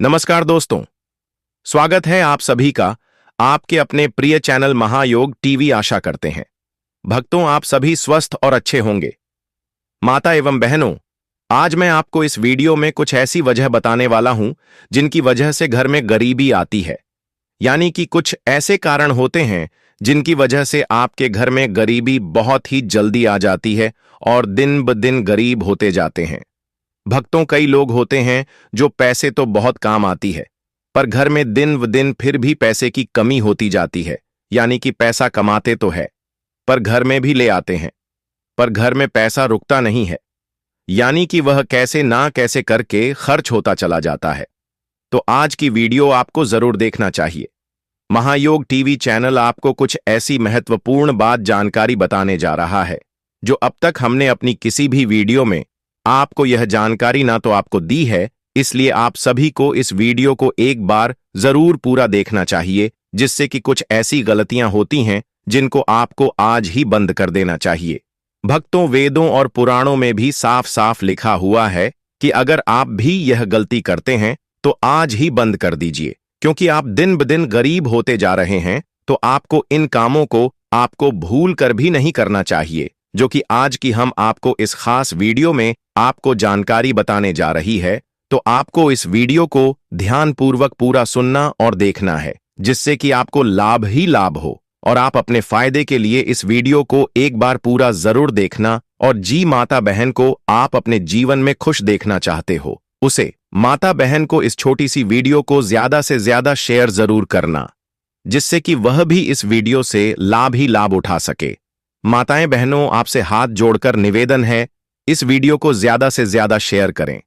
नमस्कार दोस्तों, स्वागत है आप सभी का आपके अपने प्रिय चैनल महायोग टीवी। आशा करते हैं भक्तों आप सभी स्वस्थ और अच्छे होंगे। माता एवं बहनों, आज मैं आपको इस वीडियो में कुछ ऐसी वजह बताने वाला हूं जिनकी वजह से घर में गरीबी आती है। यानी कि कुछ ऐसे कारण होते हैं जिनकी वजह से आपके घर में गरीबी बहुत ही जल्दी आ जाती है और दिन ब दिन गरीब होते जाते हैं। भक्तों, कई लोग होते हैं जो पैसे तो बहुत काम आती है, पर घर में दिन व दिन फिर भी पैसे की कमी होती जाती है। यानी कि पैसा कमाते तो है पर घर में भी ले आते हैं, पर घर में पैसा रुकता नहीं है। यानी कि वह कैसे ना कैसे करके खर्च होता चला जाता है। तो आज की वीडियो आपको जरूर देखना चाहिए। महायोग टीवी चैनल आपको कुछ ऐसी महत्वपूर्ण बात जानकारी बताने जा रहा है जो अब तक हमने अपनी किसी भी वीडियो में आपको यह जानकारी ना तो आपको दी है। इसलिए आप सभी को इस वीडियो को एक बार जरूर पूरा देखना चाहिए, जिससे कि कुछ ऐसी गलतियां होती हैं जिनको आपको आज ही बंद कर देना चाहिए। भक्तों, वेदों और पुराणों में भी साफ साफ लिखा हुआ है कि अगर आप भी यह गलती करते हैं तो आज ही बंद कर दीजिए, क्योंकि आप दिन ब दिन गरीब होते जा रहे हैं। तो आपको इन कामों को आपको भूल कर भी नहीं करना चाहिए, जो कि आज की हम आपको इस खास वीडियो में आपको जानकारी बताने जा रही है। तो आपको इस वीडियो को ध्यानपूर्वक पूरा सुनना और देखना है, जिससे कि आपको लाभ ही लाभ हो। और आप अपने फायदे के लिए इस वीडियो को एक बार पूरा जरूर देखना। और जी माता बहन को आप अपने जीवन में खुश देखना चाहते हो, उसे माता बहन को इस छोटी सी वीडियो को ज्यादा से ज्यादा शेयर जरूर करना, जिससे कि वह भी इस वीडियो से लाभ ही लाभ उठा सके। माताएं बहनों, आपसे हाथ जोड़कर निवेदन है, इस वीडियो को ज्यादा से ज्यादा शेयर करें।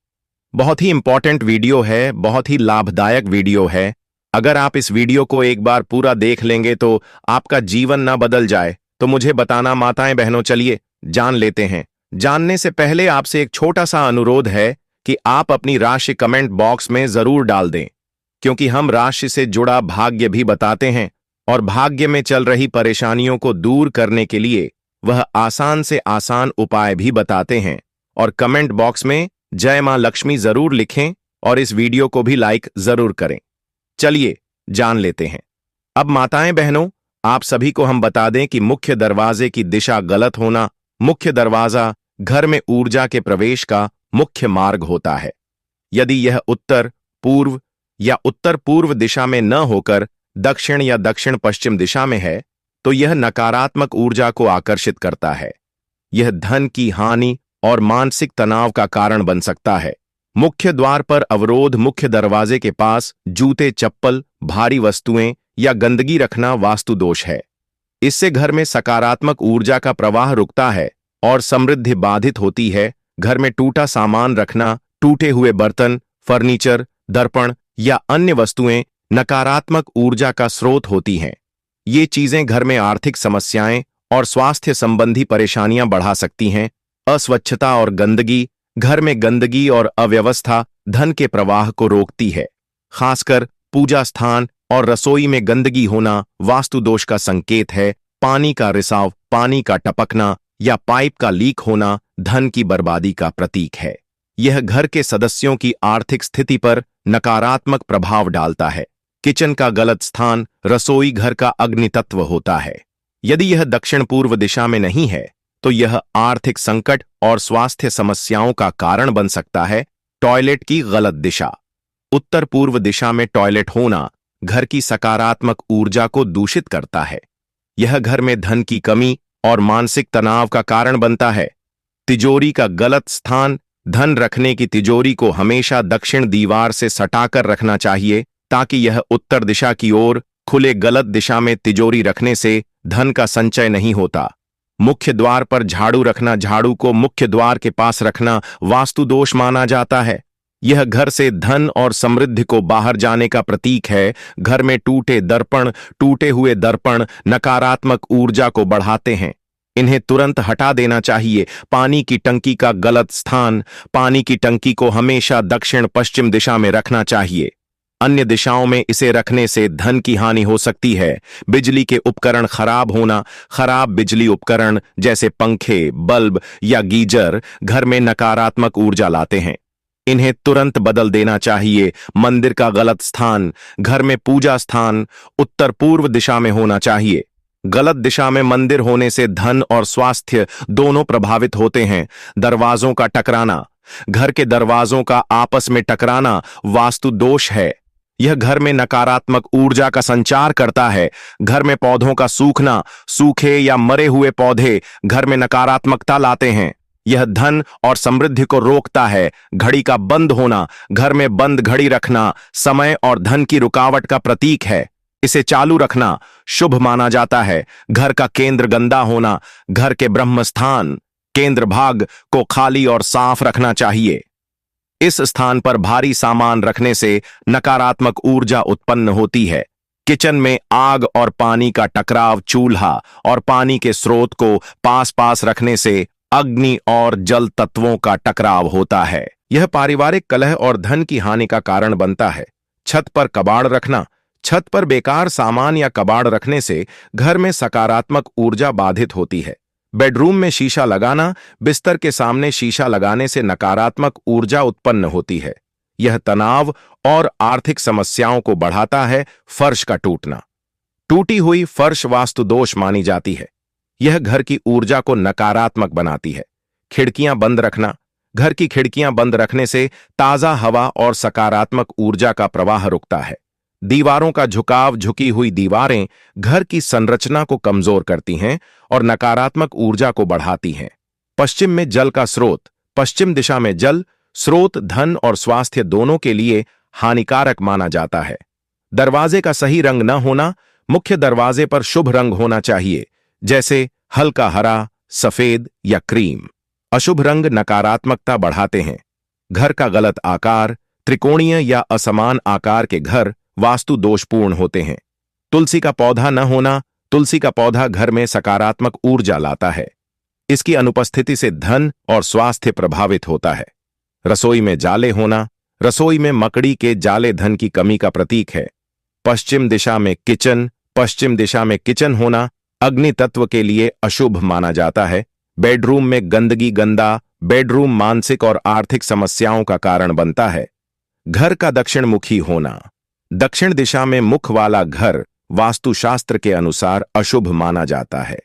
बहुत ही इंपॉर्टेंट वीडियो है, बहुत ही लाभदायक वीडियो है। अगर आप इस वीडियो को एक बार पूरा देख लेंगे तो आपका जीवन ना बदल जाए तो मुझे बताना। माताएं बहनों, चलिए जान लेते हैं। जानने से पहले आपसे एक छोटा सा अनुरोध है कि आप अपनी राशि कमेंट बॉक्स में जरूर डाल दें, क्योंकि हम राशि से जुड़ा भाग्य भी बताते हैं और भाग्य में चल रही परेशानियों को दूर करने के लिए वह आसान से आसान उपाय भी बताते हैं। और कमेंट बॉक्स में जय मां लक्ष्मी जरूर लिखें और इस वीडियो को भी लाइक जरूर करें। चलिए जान लेते हैं। अब माताएं बहनों, आप सभी को हम बता दें कि मुख्य दरवाजे की दिशा गलत होना, मुख्य दरवाजा घर में ऊर्जा के प्रवेश का मुख्य मार्ग होता है। यदि यह उत्तर पूर्व या उत्तर पूर्व दिशा में न होकर दक्षिण या दक्षिण पश्चिम दिशा में है तो यह नकारात्मक ऊर्जा को आकर्षित करता है। यह धन की हानि और मानसिक तनाव का कारण बन सकता है। मुख्य द्वार पर अवरोध, मुख्य दरवाजे के पास जूते, चप्पल, भारी वस्तुएं या गंदगी रखना वास्तु दोष है। इससे घर में सकारात्मक ऊर्जा का प्रवाह रुकता है और समृद्धि बाधित होती है। घर में टूटा सामान रखना, टूटे हुए बर्तन, फर्नीचर, दर्पण या अन्य वस्तुएं नकारात्मक ऊर्जा का स्रोत होती हैं। ये चीजें घर में आर्थिक समस्याएं और स्वास्थ्य संबंधी परेशानियां बढ़ा सकती हैं। अस्वच्छता और गंदगी, घर में गंदगी और अव्यवस्था धन के प्रवाह को रोकती है। खासकर पूजा स्थान और रसोई में गंदगी होना वास्तु दोष का संकेत है। पानी का रिसाव, पानी का टपकना या पाइप का लीक होना धन की बर्बादी का प्रतीक है। यह घर के सदस्यों की आर्थिक स्थिति पर नकारात्मक प्रभाव डालता है। किचन का गलत स्थान रसोई घर का अग्नि तत्व होता है। यदि यह दक्षिण पूर्व दिशा में नहीं है तो यह आर्थिक संकट और स्वास्थ्य समस्याओं का कारण बन सकता है। टॉयलेट की गलत दिशा, उत्तर पूर्व दिशा में टॉयलेट होना घर की सकारात्मक ऊर्जा को दूषित करता है। यह घर में धन की कमी और मानसिक तनाव का कारण बनता है। तिजोरी का गलत स्थान, धन रखने की तिजोरी को हमेशा दक्षिण दीवार से सटाकर रखना चाहिए ताकि यह उत्तर दिशा की ओर खुले। गलत दिशा में तिजोरी रखने से धन का संचय नहीं होता। मुख्य द्वार पर झाड़ू रखना, झाड़ू को मुख्य द्वार के पास रखना वास्तु दोष माना जाता है। यह घर से धन और समृद्धि को बाहर जाने का प्रतीक है। घर में टूटे हुए दर्पण नकारात्मक ऊर्जा को बढ़ाते हैं, इन्हें तुरंत हटा देना चाहिए। पानी की टंकी का गलत स्थान, पानी की टंकी को हमेशा दक्षिण पश्चिम दिशा में रखना चाहिए। अन्य दिशाओं में इसे रखने से धन की हानि हो सकती है। बिजली के उपकरण खराब होना, खराब बिजली उपकरण जैसे पंखे, बल्ब या गीजर घर में नकारात्मक ऊर्जा लाते हैं। इन्हें तुरंत बदल देना चाहिए। मंदिर का गलत स्थान, घर में पूजा स्थान उत्तर पूर्व दिशा में होना चाहिए। गलत दिशा में मंदिर होने से धन और स्वास्थ्य दोनों प्रभावित होते हैं। दरवाजों का टकराना, घर के दरवाजों का आपस में टकराना वास्तु दोष है। यह घर में नकारात्मक ऊर्जा का संचार करता है। घर में पौधों का सूखना, सूखे या मरे हुए पौधे घर में नकारात्मकता लाते हैं। यह धन और समृद्धि को रोकता है। घड़ी का बंद होना, घर में बंद घड़ी रखना समय और धन की रुकावट का प्रतीक है। इसे चालू रखना शुभ माना जाता है। घर का केंद्र गंदा होना, घर के ब्रह्म स्थान केंद्र भाग को खाली और साफ रखना चाहिए। इस स्थान पर भारी सामान रखने से नकारात्मक ऊर्जा उत्पन्न होती है। किचन में आग और पानी का टकराव, चूल्हा और पानी के स्रोत को पास पास रखने से अग्नि और जल तत्वों का टकराव होता है। यह पारिवारिक कलह और धन की हानि का कारण बनता है। छत पर कबाड़ रखना, छत पर बेकार सामान या कबाड़ रखने से घर में सकारात्मक ऊर्जा बाधित होती है। बेडरूम में शीशा लगाना, बिस्तर के सामने शीशा लगाने से नकारात्मक ऊर्जा उत्पन्न होती है। यह तनाव और आर्थिक समस्याओं को बढ़ाता है। फर्श का टूटना, टूटी हुई फर्श वास्तु दोष मानी जाती है। यह घर की ऊर्जा को नकारात्मक बनाती है। खिड़कियां बंद रखना, घर की खिड़कियां बंद रखने से ताजा हवा और सकारात्मक ऊर्जा का प्रवाह रुकता है। दीवारों का झुकाव, झुकी हुई दीवारें घर की संरचना को कमजोर करती हैं और नकारात्मक ऊर्जा को बढ़ाती हैं। पश्चिम में जल का स्रोत, पश्चिम दिशा में जल स्रोत धन और स्वास्थ्य दोनों के लिए हानिकारक माना जाता है। दरवाजे का सही रंग न होना, मुख्य दरवाजे पर शुभ रंग होना चाहिए, जैसे हल्का हरा, सफेद या क्रीम। अशुभ रंग नकारात्मकता बढ़ाते हैं। घर का गलत आकार, त्रिकोणीय या असमान आकार के घर वास्तु दोषपूर्ण होते हैं। तुलसी का पौधा न होना, तुलसी का पौधा घर में सकारात्मक ऊर्जा लाता है। इसकी अनुपस्थिति से धन और स्वास्थ्य प्रभावित होता है। रसोई में जाले होना, रसोई में मकड़ी के जाले धन की कमी का प्रतीक है। पश्चिम दिशा में किचन, पश्चिम दिशा में किचन होना अग्नि तत्व के लिए अशुभ माना जाता है। बेडरूम में गंदगी, गंदा बेडरूम मानसिक और आर्थिक समस्याओं का कारण बनता है। घर का दक्षिण मुखी होना, दक्षिण दिशा में मुख वाला घर वास्तुशास्त्र के अनुसार अशुभ माना जाता है।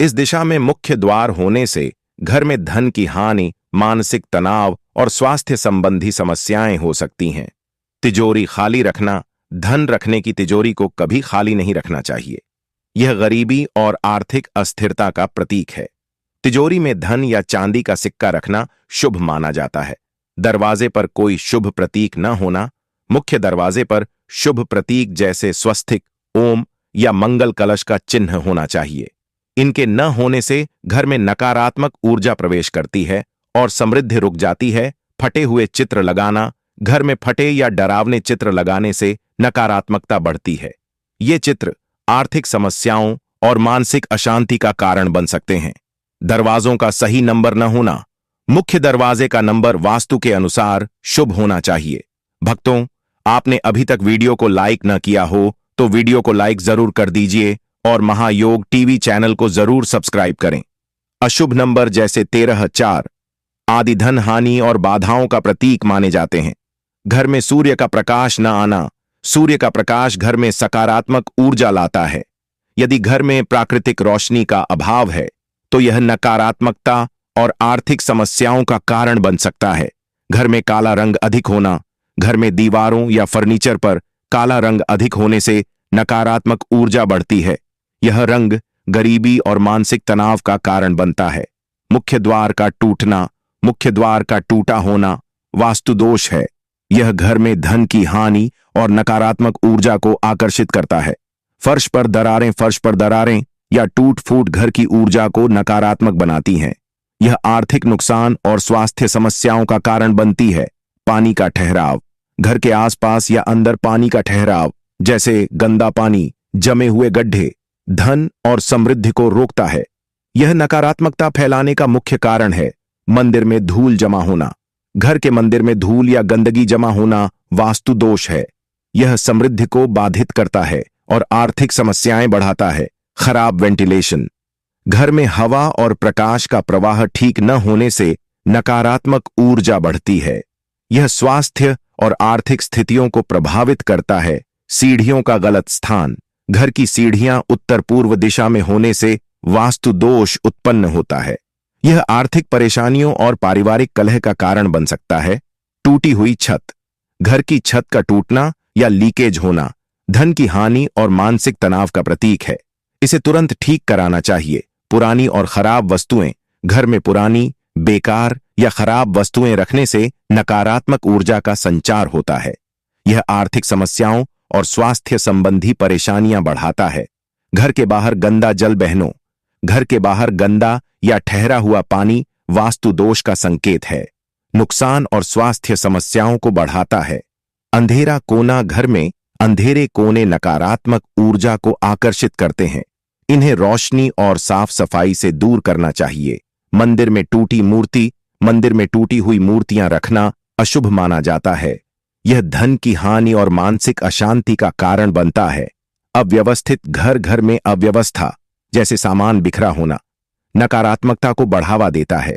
इस दिशा में मुख्य द्वार होने से घर में धन की हानि, मानसिक तनाव और स्वास्थ्य संबंधी समस्याएं हो सकती हैं। तिजोरी खाली रखना, धन रखने की तिजोरी को कभी खाली नहीं रखना चाहिए। यह गरीबी और आर्थिक अस्थिरता का प्रतीक है। तिजोरी में धन या चांदी का सिक्का रखना शुभ माना जाता है। दरवाजे पर कोई शुभ प्रतीक न होना, मुख्य दरवाजे पर शुभ प्रतीक जैसे स्वस्तिक, ओम या मंगल कलश का चिन्ह होना चाहिए। इनके न होने से घर में नकारात्मक ऊर्जा प्रवेश करती है और समृद्धि रुक जाती है। फटे हुए चित्र लगाना, घर में फटे या डरावने चित्र लगाने से नकारात्मकता बढ़ती है। ये चित्र आर्थिक समस्याओं और मानसिक अशांति का कारण बन सकते हैं। दरवाजों का सही नंबर न होना, मुख्य दरवाजे का नंबर वास्तु के अनुसार शुभ होना चाहिए। भक्तों, आपने अभी तक वीडियो को लाइक न किया हो तो वीडियो को लाइक जरूर कर दीजिए और महायोग टीवी चैनल को जरूर सब्सक्राइब करें। अशुभ नंबर जैसे 13, 4 आदि धन हानि और बाधाओं का प्रतीक माने जाते हैं। घर में सूर्य का प्रकाश न आना, सूर्य का प्रकाश घर में सकारात्मक ऊर्जा लाता है। यदि घर में प्राकृतिक रोशनी का अभाव है तो यह नकारात्मकता और आर्थिक समस्याओं का कारण बन सकता है। घर में काला रंग अधिक होना, घर में दीवारों या फर्नीचर पर काला रंग अधिक होने से नकारात्मक ऊर्जा बढ़ती है। यह रंग गरीबी और मानसिक तनाव का कारण बनता है। मुख्य द्वार का टूटना, मुख्य द्वार का टूटा होना वास्तु दोष है। यह घर में धन की हानि और नकारात्मक ऊर्जा को आकर्षित करता है। फर्श पर दरारें, फर्श पर दरारें या टूट फूट घर की ऊर्जा को नकारात्मक बनाती हैं। यह आर्थिक नुकसान और स्वास्थ्य समस्याओं का कारण बनती है। पानी का ठहराव, घर के आसपास या अंदर पानी का ठहराव जैसे गंदा पानी, जमे हुए गड्ढे धन और समृद्धि को रोकता है। यह नकारात्मकता फैलाने का मुख्य कारण है। मंदिर में धूल जमा होना, घर के मंदिर में धूल या गंदगी जमा होना वास्तु दोष है। यह समृद्धि को बाधित करता है और आर्थिक समस्याएं बढ़ाता है। खराब वेंटिलेशन, घर में हवा और प्रकाश का प्रवाह ठीक न होने से नकारात्मक ऊर्जा बढ़ती है। यह स्वास्थ्य और आर्थिक स्थितियों को प्रभावित करता है। सीढ़ियों का गलत स्थान। घर की सीढ़ियां उत्तर पूर्व दिशा में होने से वास्तु दोष उत्पन्न होता है। यह आर्थिक परेशानियों और पारिवारिक कलह का कारण बन सकता है। टूटी हुई छत। घर की छत का टूटना या लीकेज होना धन की हानि और मानसिक तनाव का प्रतीक है। इसे तुरंत ठीक कराना चाहिए। पुरानी और खराब वस्तुएं। घर में पुरानी, बेकार या खराब वस्तुएं रखने से नकारात्मक ऊर्जा का संचार होता है। यह आर्थिक समस्याओं और स्वास्थ्य संबंधी परेशानियां बढ़ाता है। घर के बाहर गंदा जल बहना। घर के बाहर गंदा या ठहरा हुआ पानी वास्तु दोष का संकेत है। नुकसान और स्वास्थ्य समस्याओं को बढ़ाता है। अंधेरा कोना। घर में अंधेरे कोने नकारात्मक ऊर्जा को आकर्षित करते हैं। इन्हें रोशनी और साफ सफाई से दूर करना चाहिए। मंदिर में टूटी मूर्ति। मंदिर में टूटी हुई मूर्तियां रखना अशुभ माना जाता है। यह धन की हानि और मानसिक अशांति का कारण बनता है। अव्यवस्थित घर। घर में अव्यवस्था जैसे सामान बिखरा होना नकारात्मकता को बढ़ावा देता है।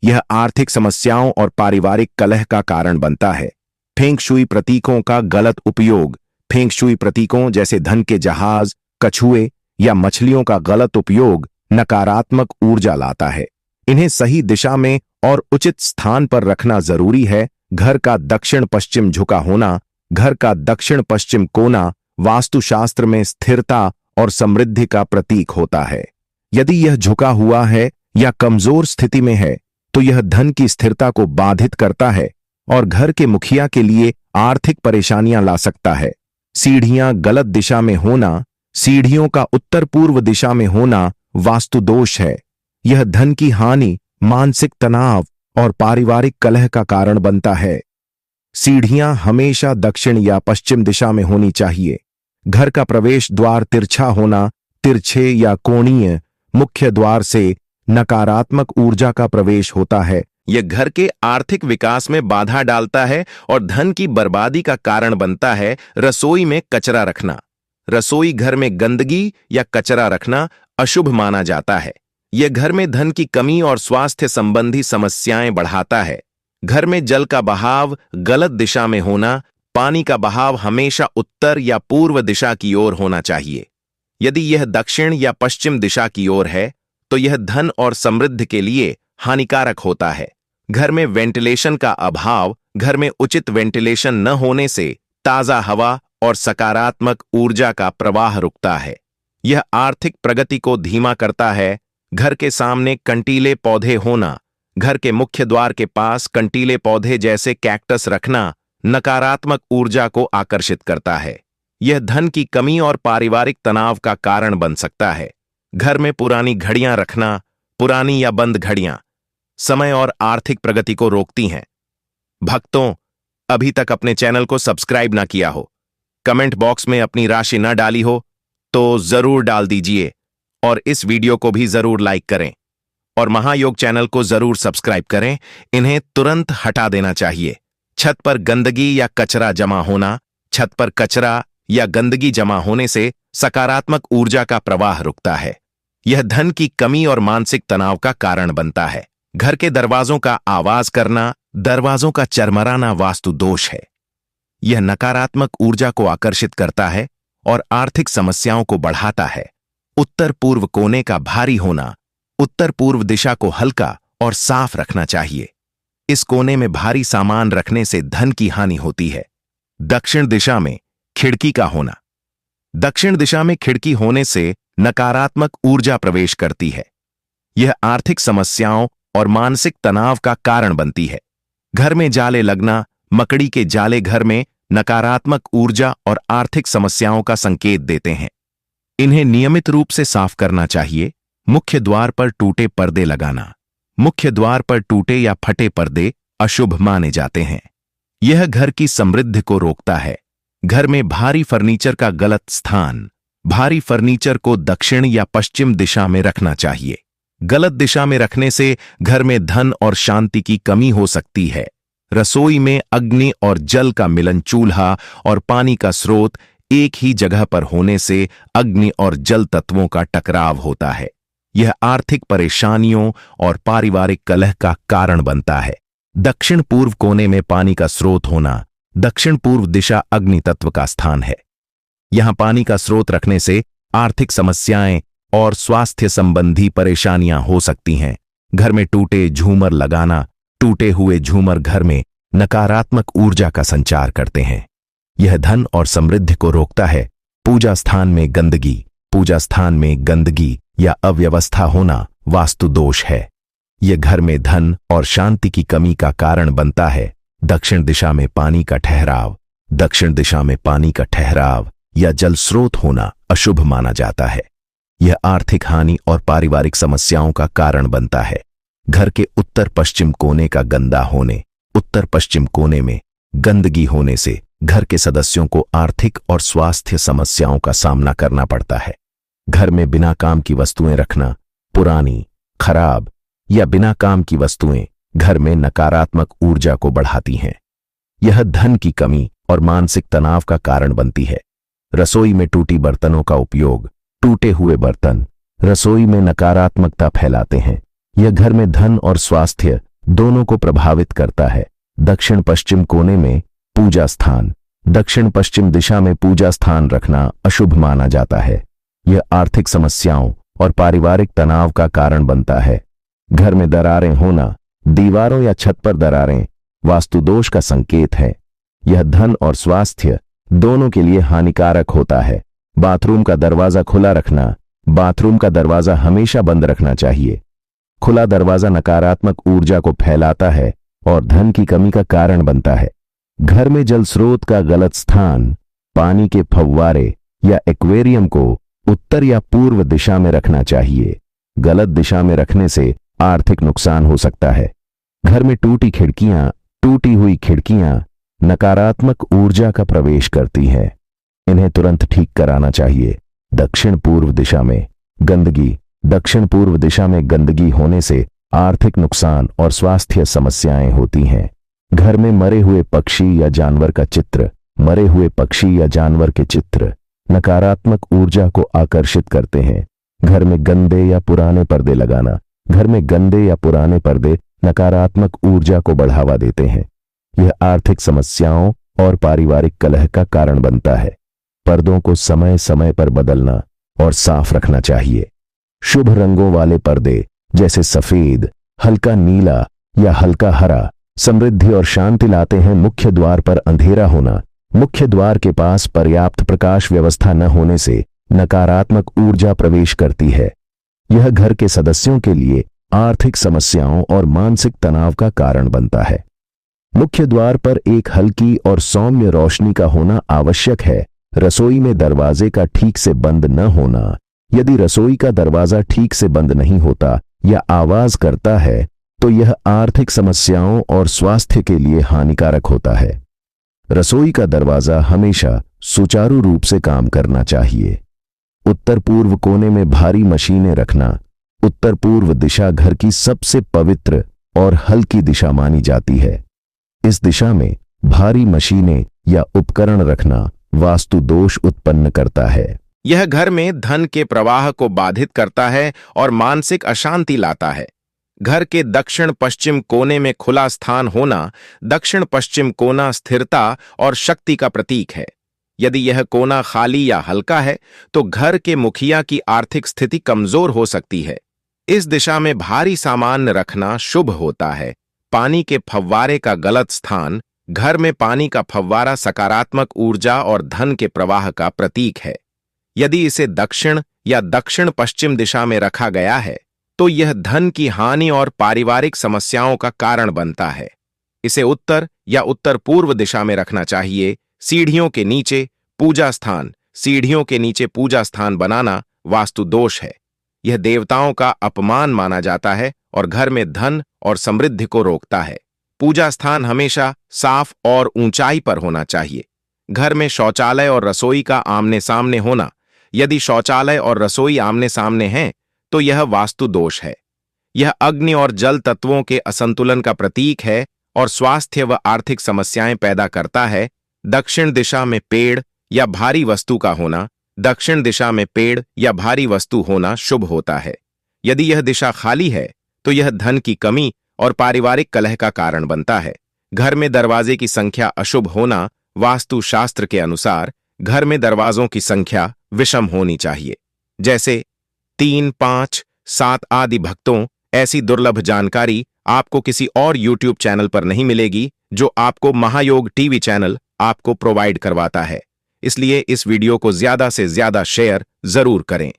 यह आर्थिक समस्याओं और पारिवारिक कलह का कारण बनता है। फेंग शुई प्रतीकों का गलत उपयोग। फेंग शुई प्रतीकों जैसे धन के जहाज, कछुए या मछलियों का गलत उपयोग नकारात्मक ऊर्जा लाता है। इन्हें सही दिशा में और उचित स्थान पर रखना जरूरी है। घर का दक्षिण पश्चिम झुका होना। घर का दक्षिण पश्चिम कोना वास्तुशास्त्र में स्थिरता और समृद्धि का प्रतीक होता है। यदि यह झुका हुआ है या कमजोर स्थिति में है तो यह धन की स्थिरता को बाधित करता है और घर के मुखिया के लिए आर्थिक परेशानियां ला सकता है। सीढ़ियां गलत दिशा में होना। सीढ़ियों का उत्तर पूर्व दिशा में होना वास्तु दोष है। यह धन की हानि, मानसिक तनाव और पारिवारिक कलह का कारण बनता है। सीढ़ियां हमेशा दक्षिण या पश्चिम दिशा में होनी चाहिए। घर का प्रवेश द्वार तिरछा होना। तिरछे या कोणीय मुख्य द्वार से नकारात्मक ऊर्जा का प्रवेश होता है। यह घर के आर्थिक विकास में बाधा डालता है और धन की बर्बादी का कारण बनता है। रसोई में कचरा रखना। रसोई घर में गंदगी या कचरा रखना अशुभ माना जाता है। यह घर में धन की कमी और स्वास्थ्य संबंधी समस्याएं बढ़ाता है। घर में जल का बहाव गलत दिशा में होना। पानी का बहाव हमेशा उत्तर या पूर्व दिशा की ओर होना चाहिए। यदि यह दक्षिण या पश्चिम दिशा की ओर है तो यह धन और समृद्धि के लिए हानिकारक होता है। घर में वेंटिलेशन का अभाव। घर में उचित वेंटिलेशन न होने से ताजा हवा और सकारात्मक ऊर्जा का प्रवाह रुकता है। यह आर्थिक प्रगति को धीमा करता है। घर के सामने कंटीले पौधे होना। घर के मुख्य द्वार के पास कंटीले पौधे जैसे कैक्टस रखना नकारात्मक ऊर्जा को आकर्षित करता है। यह धन की कमी और पारिवारिक तनाव का कारण बन सकता है। घर में पुरानी घड़ियां रखना। पुरानी या बंद घड़ियां समय और आर्थिक प्रगति को रोकती हैं। भक्तों, अभी तक अपने चैनल को सब्सक्राइब ना किया हो, कमेंट बॉक्स में अपनी राशि ना डाली हो तो जरूर डाल दीजिए और इस वीडियो को भी जरूर लाइक करें और महायोग चैनल को जरूर सब्सक्राइब करें। इन्हें तुरंत हटा देना चाहिए। छत पर गंदगी या कचरा जमा होना। छत पर कचरा या गंदगी जमा होने से सकारात्मक ऊर्जा का प्रवाह रुकता है। यह धन की कमी और मानसिक तनाव का कारण बनता है। घर के दरवाजों का आवाज करना। दरवाजों का चरमराना वास्तु दोष है। यह नकारात्मक ऊर्जा को आकर्षित करता है और आर्थिक समस्याओं को बढ़ाता है। उत्तर पूर्व कोने का भारी होना। उत्तर पूर्व दिशा को हल्का और साफ रखना चाहिए। इस कोने में भारी सामान रखने से धन की हानि होती है। दक्षिण दिशा में खिड़की का होना। दक्षिण दिशा में खिड़की होने से नकारात्मक ऊर्जा प्रवेश करती है। यह आर्थिक समस्याओं और मानसिक तनाव का कारण बनती है। घर में जाले लगना। मकड़ी के जाले घर में नकारात्मक ऊर्जा और आर्थिक समस्याओं का संकेत देते हैं। इन्हें नियमित रूप से साफ करना चाहिए। मुख्य द्वार पर टूटे पर्दे लगाना। मुख्य द्वार पर टूटे या फटे पर्दे अशुभ माने जाते हैं। यह घर की समृद्धि को रोकता है। घर में भारी फर्नीचर का गलत स्थान। भारी फर्नीचर को दक्षिण या पश्चिम दिशा में रखना चाहिए। गलत दिशा में रखने से घर में धन और शांति की कमी हो सकती है। रसोई में अग्नि और जल का मिलन। चूल्हा और पानी का स्रोत एक ही जगह पर होने से अग्नि और जल तत्वों का टकराव होता है। यह आर्थिक परेशानियों और पारिवारिक कलह का कारण बनता है। दक्षिण पूर्व कोने में पानी का स्रोत होना। दक्षिण पूर्व दिशा अग्नि तत्व का स्थान है। यहां पानी का स्रोत रखने से आर्थिक समस्याएं और स्वास्थ्य संबंधी परेशानियां हो सकती हैं। घर में टूटे झूमर लगाना। टूटे हुए झूमर घर में नकारात्मक ऊर्जा का संचार करते हैं। यह धन और समृद्धि को रोकता है। पूजा स्थान में गंदगी। पूजा स्थान में गंदगी या अव्यवस्था होना वास्तु दोष है। यह घर में धन और शांति की कमी का कारण बनता है। दक्षिण दिशा में पानी का ठहराव। दक्षिण दिशा में पानी का ठहराव या जल स्रोत होना अशुभ माना जाता है। यह आर्थिक हानि और पारिवारिक समस्याओं का कारण बनता है। घर के उत्तर पश्चिम कोने का गंदा होने। उत्तर पश्चिम कोने में गंदगी होने से घर के सदस्यों को आर्थिक और स्वास्थ्य समस्याओं का सामना करना पड़ता है। घर में बिना काम की वस्तुएं रखना। पुरानी, खराब या बिना काम की वस्तुएं घर में नकारात्मक ऊर्जा को बढ़ाती हैं। यह धन की कमी और मानसिक तनाव का कारण बनती है। रसोई में टूटी बर्तनों का उपयोग। टूटे हुए बर्तन रसोई में नकारात्मकता फैलाते हैं। यह घर में धन और स्वास्थ्य दोनों को प्रभावित करता है। दक्षिण पश्चिम कोने में पूजा स्थान। दक्षिण पश्चिम दिशा में पूजा स्थान रखना अशुभ माना जाता है। यह आर्थिक समस्याओं और पारिवारिक तनाव का कारण बनता है। घर में दरारें होना। दीवारों या छत पर दरारें वास्तु दोष का संकेत है। यह धन और स्वास्थ्य दोनों के लिए हानिकारक होता है। बाथरूम का दरवाजा खुला रखना। बाथरूम का दरवाजा हमेशा बंद रखना चाहिए। खुला दरवाजा नकारात्मक ऊर्जा को फैलाता है और धन की कमी का कारण बनता है। घर में जल स्रोत का गलत स्थान। पानी के फव्वारे या एक्वेरियम को उत्तर या पूर्व दिशा में रखना चाहिए। गलत दिशा में रखने से आर्थिक नुकसान हो सकता है। घर में टूटी खिड़कियां। टूटी हुई खिड़कियां नकारात्मक ऊर्जा का प्रवेश करती हैं। इन्हें तुरंत ठीक कराना चाहिए। दक्षिण पूर्व दिशा में गंदगी। दक्षिण पूर्व दिशा में गंदगी होने से आर्थिक नुकसान और स्वास्थ्य समस्याएं होती हैं। घर में मरे हुए पक्षी या जानवर का चित्र। मरे हुए पक्षी या जानवर के चित्र नकारात्मक ऊर्जा को आकर्षित करते हैं। घर में गंदे या पुराने पर्दे लगाना। घर में गंदे या पुराने पर्दे नकारात्मक ऊर्जा को बढ़ावा देते हैं। यह आर्थिक समस्याओं और पारिवारिक कलह का कारण बनता है। पर्दों को समय समय पर बदलना और साफ रखना चाहिए। शुभ रंगों वाले पर्दे जैसे सफेद, हल्का नीला या हल्का हरा समृद्धि और शांति लाते हैं। मुख्य द्वार पर अंधेरा होना। मुख्य द्वार के पास पर्याप्त प्रकाश व्यवस्था न होने से नकारात्मक ऊर्जा प्रवेश करती है। यह घर के सदस्यों के लिए आर्थिक समस्याओं और मानसिक तनाव का कारण बनता है। मुख्य द्वार पर एक हल्की और सौम्य रोशनी का होना आवश्यक है। रसोई में दरवाजे का ठीक से बंद न होना। यदि रसोई का दरवाजा ठीक से बंद नहीं होता या आवाज करता है तो यह आर्थिक समस्याओं और स्वास्थ्य के लिए हानिकारक होता है। रसोई का दरवाजा हमेशा सुचारू रूप से काम करना चाहिए। उत्तर पूर्व कोने में भारी मशीनें रखना। उत्तर पूर्व दिशा घर की सबसे पवित्र और हल्की दिशा मानी जाती है। इस दिशा में भारी मशीनें या उपकरण रखना वास्तु दोष उत्पन्न करता है। यह घर में धन के प्रवाह को बाधित करता है और मानसिक अशांति लाता है। घर के दक्षिण पश्चिम कोने में खुला स्थान होना। दक्षिण पश्चिम कोना स्थिरता और शक्ति का प्रतीक है। यदि यह कोना खाली या हल्का है तो घर के मुखिया की आर्थिक स्थिति कमजोर हो सकती है। इस दिशा में भारी सामान रखना शुभ होता है। पानी के फव्वारे का गलत स्थान। घर में पानी का फव्वारा सकारात्मक ऊर्जा और धन के प्रवाह का प्रतीक है। यदि इसे दक्षिण या दक्षिण पश्चिम दिशा में रखा गया है तो यह धन की हानि और पारिवारिक समस्याओं का कारण बनता है। इसे उत्तर या उत्तर पूर्व दिशा में रखना चाहिए। सीढ़ियों के नीचे पूजा स्थान। सीढ़ियों के नीचे पूजा स्थान बनाना वास्तु दोष है। यह देवताओं का अपमान माना जाता है और घर में धन और समृद्धि को रोकता है। पूजा स्थान हमेशा साफ और ऊंचाई पर होना चाहिए। घर में शौचालय और रसोई का आमने सामने होना। यदि शौचालय और रसोई आमने सामने हैं तो यह वास्तु दोष है। यह अग्नि और जल तत्वों के असंतुलन का प्रतीक है और स्वास्थ्य व आर्थिक समस्याएं पैदा करता है। दक्षिण दिशा में पेड़ या भारी वस्तु का होना। दक्षिण दिशा में पेड़ या भारी वस्तु होना शुभ होता है। यदि यह दिशा खाली है तो यह धन की कमी और पारिवारिक कलह का कारण बनता है। घर में दरवाजे की संख्या अशुभ होना, वास्तु शास्त्र के अनुसार घर में दरवाजों की संख्या विषम होनी चाहिए, जैसे 3, 5, 7 आदि। भक्तों, ऐसी दुर्लभ जानकारी आपको किसी और YouTube चैनल पर नहीं मिलेगी, जो आपको महायोग टीवी चैनल आपको प्रोवाइड करवाता है। इसलिए इस वीडियो को ज्यादा से ज्यादा शेयर जरूर करें।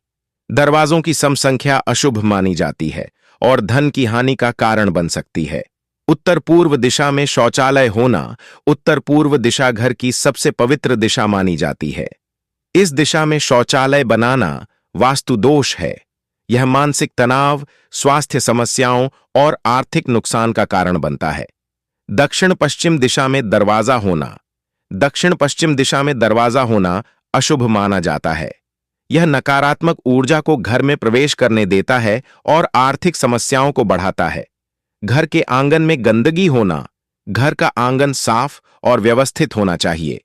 दरवाजों की सम संख्या अशुभ मानी जाती है और धन की हानि का कारण बन सकती है। उत्तर पूर्व दिशा में शौचालय होना, उत्तर पूर्व दिशा घर की सबसे पवित्र दिशा मानी जाती है। इस दिशा में शौचालय बनाना वास्तु दोष है। यह मानसिक तनाव, स्वास्थ्य समस्याओं और आर्थिक नुकसान का कारण बनता है। दक्षिण पश्चिम दिशा में दरवाजा होना, दक्षिण पश्चिम दिशा में दरवाजा होना अशुभ माना जाता है। यह नकारात्मक ऊर्जा को घर में प्रवेश करने देता है और आर्थिक समस्याओं को बढ़ाता है। घर के आंगन में गंदगी होना, घर का आंगन साफ और व्यवस्थित होना चाहिए।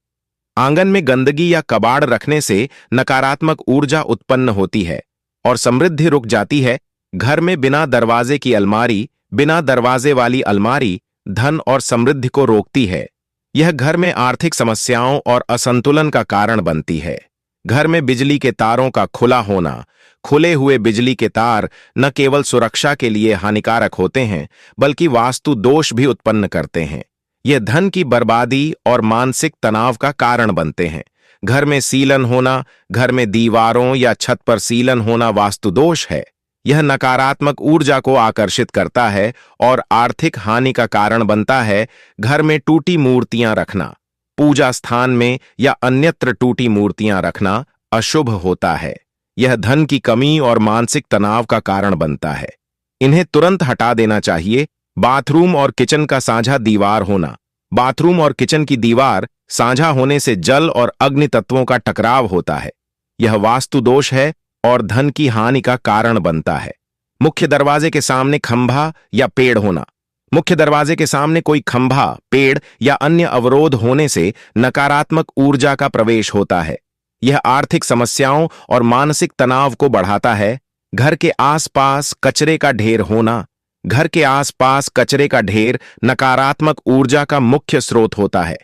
आंगन में गंदगी या कबाड़ रखने से नकारात्मक ऊर्जा उत्पन्न होती है और समृद्धि रुक जाती है। घर में बिना दरवाजे की अलमारी, बिना दरवाजे वाली अलमारी धन और समृद्धि को रोकती है। यह घर में आर्थिक समस्याओं और असंतुलन का कारण बनती है। घर में बिजली के तारों का खुला होना, खुले हुए बिजली के तार न केवल सुरक्षा के लिए हानिकारक होते हैं, बल्कि वास्तु दोष भी उत्पन्न करते हैं। यह धन की बर्बादी और मानसिक तनाव का कारण बनते हैं। घर में सीलन होना, घर में दीवारों या छत पर सीलन होना वास्तु दोष है। यह नकारात्मक ऊर्जा को आकर्षित करता है और आर्थिक हानि का कारण बनता है। घर में टूटी मूर्तियां रखना, पूजा स्थान में या अन्यत्र टूटी मूर्तियां रखना अशुभ होता है। यह धन की कमी और मानसिक तनाव का कारण बनता है। इन्हें तुरंत हटा देना चाहिए। बाथरूम और किचन का साझा दीवार होना, बाथरूम और किचन की दीवार साझा होने से जल और अग्नि तत्वों का टकराव होता है। यह वास्तु दोष है और धन की हानि का कारण बनता है। मुख्य दरवाजे के सामने खंभा या पेड़ होना, मुख्य दरवाजे के सामने कोई खंभा, पेड़ या अन्य अवरोध होने से नकारात्मक ऊर्जा का प्रवेश होता है। यह आर्थिक समस्याओं और मानसिक तनाव को बढ़ाता है। घर के आसपास कचरे का ढेर होना, घर के आसपास कचरे का ढेर नकारात्मक ऊर्जा का मुख्य स्रोत होता है।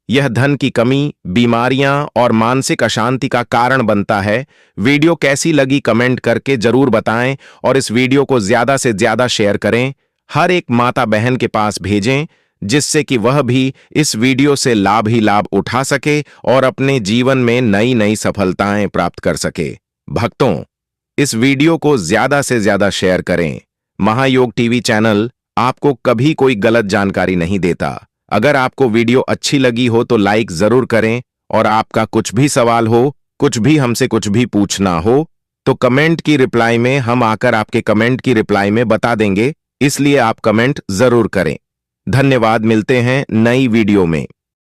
यह धन की कमी, बीमारियां और मानसिक अशांति का कारण बनता है। वीडियो कैसी लगी कमेंट करके जरूर बताएं और इस वीडियो को ज्यादा से ज्यादा शेयर करें। हर एक माता बहन के पास भेजें, जिससे कि वह भी इस वीडियो से लाभ ही लाभ उठा सके और अपने जीवन में नई नई सफलताएं प्राप्त कर सके। भक्तों, इस वीडियो को ज्यादा से ज्यादा शेयर करें। महायोग टीवी चैनल आपको कभी कोई गलत जानकारी नहीं देता। अगर आपको वीडियो अच्छी लगी हो तो लाइक जरूर करें और आपका कुछ भी सवाल हो, कुछ भी हमसे कुछ भी पूछना हो, तो कमेंट की रिप्लाई में हम आकर आपके कमेंट की रिप्लाई में बता देंगे। इसलिए आप कमेंट जरूर करें। धन्यवाद। मिलते हैं नई वीडियो में।